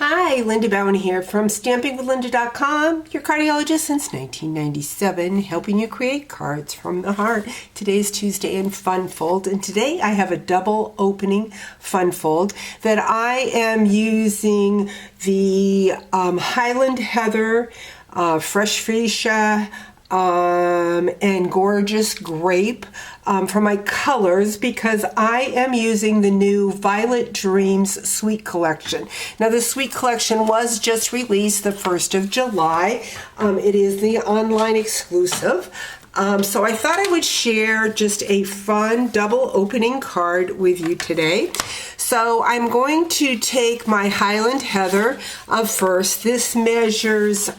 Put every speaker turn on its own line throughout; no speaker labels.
Hi, Linda Bowen here from StampingWithLinda.com, your cardiologist since 1997, helping you create cards from the heart. Today's Tuesday in Fun Fold, and today I have a double opening Fun Fold that I am using the Highland Heather, Fresh Fuchsia, and Gorgeous Grape for my colors because I am using the new Violet Dreams Sweet Collection. Now the Sweet Collection was just released the 1st of July. It is the online exclusive. So I thought I would share just a fun double opening card with you today. So I'm going to take my Highland Heather first. This measures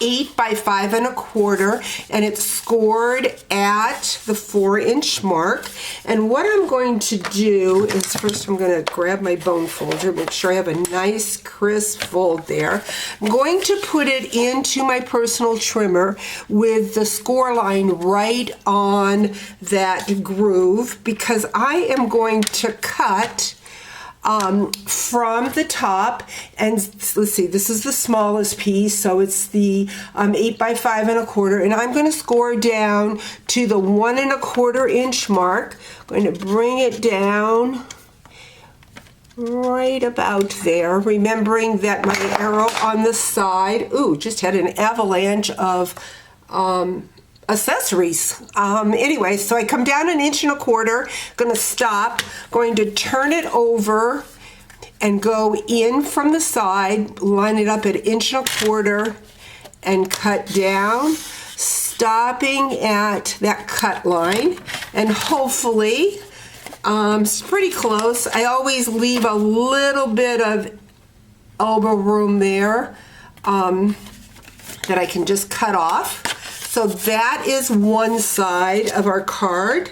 8 by 5 1/4, and it's scored at the 4-inch mark. And what I'm going to do is first I'm going to grab my bone folder, make sure I have a nice crisp fold there. I'm going to put it into my personal trimmer with the score line right on that groove because I am going to cut from the top, and let's see, this is the smallest piece, so it's the 8 by 5 1/4, and I'm going to score down to the 1 1/4 inch mark. I'm going to bring it down right about there, remembering that my arrow on the side, just had an avalanche of accessories. Anyway, so I come down 1 1/4 inch, gonna stop, going to turn it over and go in from the side, line it up at 1 1/4 inch and cut down, stopping at that cut line, and hopefully it's pretty close. I always leave a little bit of elbow room there that I can just cut off. So that is one side of our card.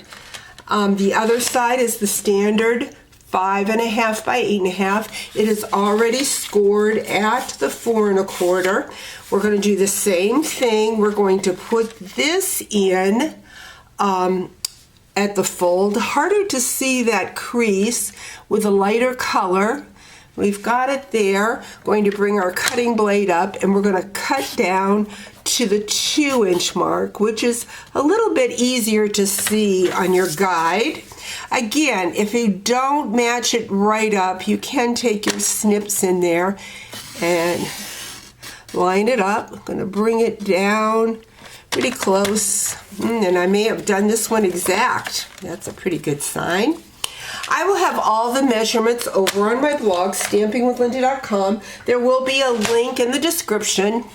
The other side is the standard 5 1/2 by 8 1/2. It is already scored at the 4 1/4. We're going to do the same thing. We're going to put this in at the fold. Harder to see that crease with a lighter color. We've got it there. Going to bring our cutting blade up, and we're going to cut down to the 2-inch mark, which is a little bit easier to see on your guide. Again, if you don't match it right up, you can take your snips in there and line it up. I'm going to bring it down pretty close, and I may have done this one exact. That's a pretty good sign. I will have all the measurements over on my blog, StampingWithLinda.com. There will be a link in the description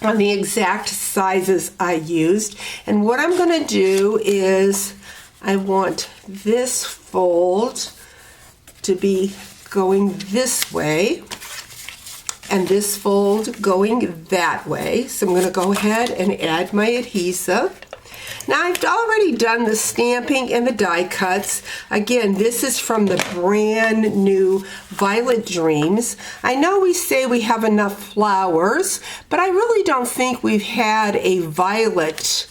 on the exact sizes I used. And what I'm going to do is I want this fold to be going this way and this fold going that way. So I'm going to go ahead and add my adhesive. Now I've already done the stamping and the die cuts. Again, this is from the brand new Violet Dreams. I know we say we have enough flowers, but I really don't think we've had a violet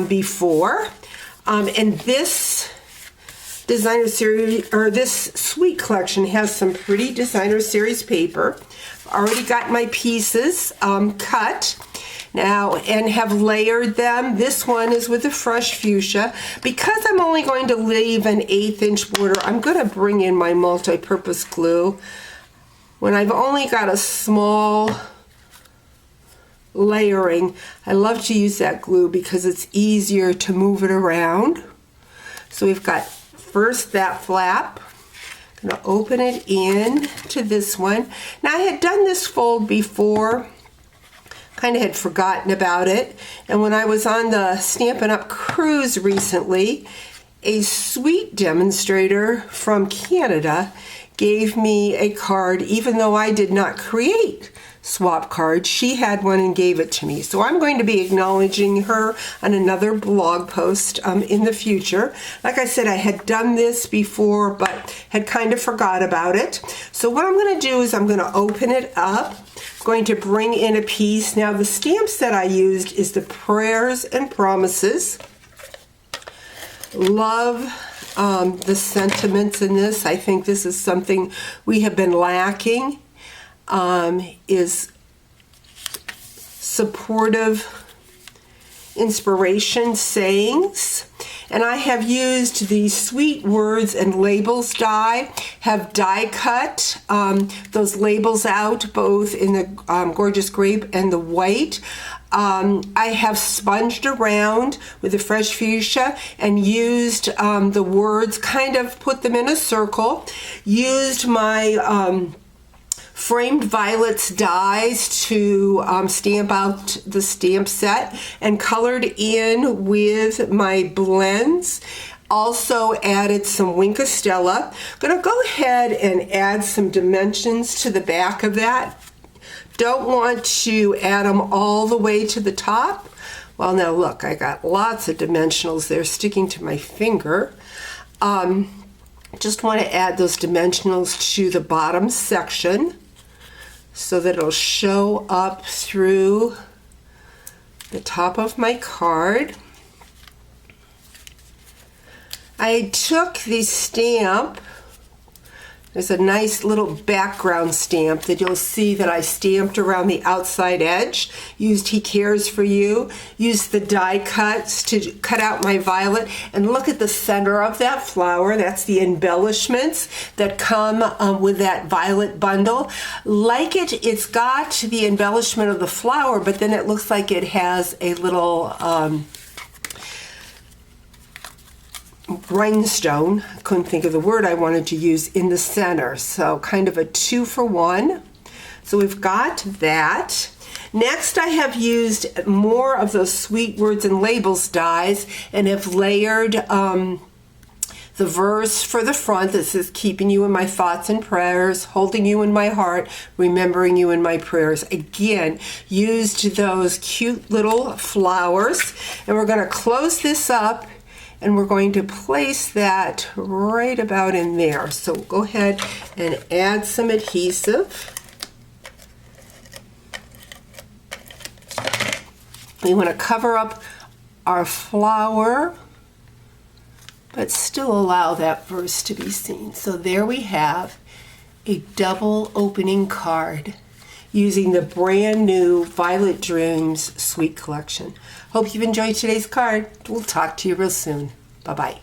before. And this designer series, or this Sweet Collection, has some pretty designer series paper. I've already got my pieces cut now and have layered them. This one is with the Fresh Fuchsia. Because I'm only going to leave an 1/8 inch border, I'm going to bring in my multi-purpose glue. When I've only got a small layering, I love to use that glue because it's easier to move it around. So we've got first that flap. I'm going to open it in to this one. Now I had done this fold before, kind of had forgotten about it, and when I was on the Stampin' Up! Cruise recently, a sweet demonstrator from Canada gave me a card. Even though I did not create swap cards, she had one and gave it to me. So I'm going to be acknowledging her on another blog post in the future. Like I said, I had done this before but had kind of forgot about it. So what I'm going to do is I'm going to open it up. I'm going to bring in a piece. Now the stamps that I used is the Prayers and Promises. Love the sentiments in this. I think this is something we have been lacking. is supportive inspiration sayings. And I have used the Sweet Words and Labels die, have die cut those labels out both in the Gorgeous Grape and the white. I have sponged around with the fresh fuchsia and used the words, kind of put them in a circle, used my framed violets dies to stamp out the stamp set, and colored in with my blends. Also added some Wink of Stella. Gonna go ahead and add some dimensions to the back of that. Don't want to add them all the way to the top. Well, now look, I got lots of dimensionals there sticking to my finger. Just want to add those dimensionals to the bottom section so that it'll show up through the top of my card. I took the stamp. There's a nice little background stamp that you'll see that I stamped around the outside edge. Used He Cares for You. Used the die cuts to cut out my violet. And look at the center of that flower. That's the embellishments that come with that violet bundle. Like it, it's got the embellishment of the flower, but then it looks like it has a little rhinestone, I couldn't think of the word I wanted to use, in the center. So kind of a 2-for-1. So we've got that. Next, I have used more of those Sweet Words and Labels dies and have layered the verse for the front that says, keeping you in my thoughts and prayers, holding you in my heart, remembering you in my prayers. Again, used those cute little flowers. And we're going to close this up, and we're going to place that right about in there. So go ahead and add some adhesive. We want to cover up our flower, but still allow that verse to be seen. So there we have a double opening card using the brand new Violet Dreams Sweet Collection. Hope you've enjoyed today's card. We'll talk to you real soon. Bye-bye.